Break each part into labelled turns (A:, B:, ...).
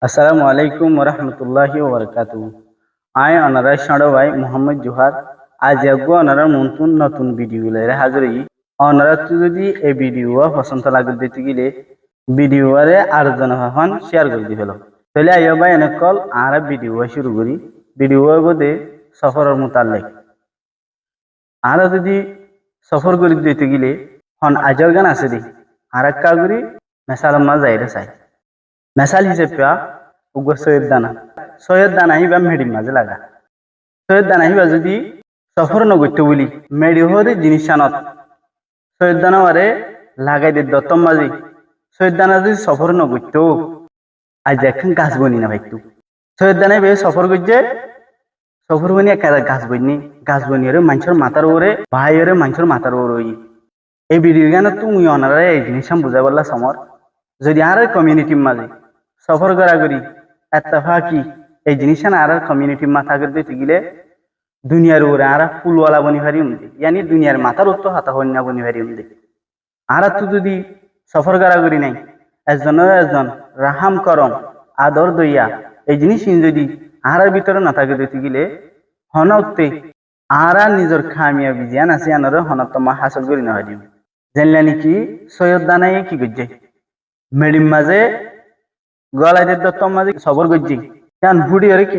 A: আসসালামু আলাইকুম ওরহমতুল্লাহি ওবরকাতু। আয় অনারা সাড়ো ভাই মোহাম্মদ জোহার। আজ একগো অনারা নতুন নতুন ভিডিও লয়ে হাজির। অনারা তো যদি এই ভিডিও পছন্দ লাগে দিতে গেলে ভিডিও আরে আর জন হন শেয়ার করে দিবেল। তাহলে আইও ভাই এনে কল আর ভিডিও শুরু করি। ভিডিও বোধে সফরের মোতালেক আর যদি সফর করে দিতে গেলে হন আজর গান আছে দি আর এক কাগরি মেসাল মা যাইরে চাই মেসাল হিসেবে উগ্র সৈয়দ দানা হিবা মেডির মাঝে লাগা সৈয়দ দানা হিবা যদি সফর নগত্য বলি মেডি হরে জিনিস আনত সৈয়দ দানা আরে লাগাই দে দত্তম মাঝি সৈয়দ দানা যদি সফর নগত্য আজ এখন গাছ বনি না ভাইতু সৈয়দ দানা বে সফর করছে সফর বনি একা গাছ বনি ওরে মানুষের মাথার ওরে ভাই ওরে মানুষের মাথার ওরে এই ভিডিও গানে তুমি অনারা এই জিনিস বুঝাই বললা সমর যদি আর কমিউনিটির মাঝে সফর করি এত্তফাকি এই জিনিস না আর কমিউনিটির মাথা করতে গেলে দুনিয়ার ওরে আর ফুলওয়ালা বনি ভারি উমদে ইয়ানি দুনিয়ার মাথার উত্তর হাতা হন্যা বনি ভারি উমদে আর তো যদি সফর করি নাই একজন রাহাম করম আদর দইয়া এই জিনিস যদি আর ভিতরে না থাকে দিতে গেলে হনতে আর নিজের খামিয়াবি জিয়ান আছে আনার হনতমা হাসল করি না হয় জানলা নাকি সৈয়দ দানাই কি করছে মেডিম মাঝে গলায় দত্তম মাঝে সবর করছে কারণ বুড়ি ওরে কি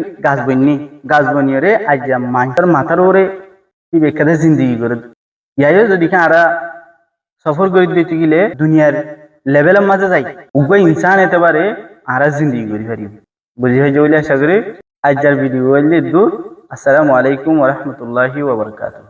A: গাছ বনি ওরে আজ মানুষের মাথার ওরে কি বেকারে জিন্দগি করে ইয়াইও যদি আরা সফর করে দিতে গেলে দুনিয়ার লেভেলের মাঝে যাই উভয় ইনসান হতে পারে আর জিন্দগি করি পারি বুঝি হয়ে যাইলে আশা করি আজ যার ভিডিও দূর। আসসালামু আলাইকুম ওরহমতুল্লাহি ওবরকাতুহ।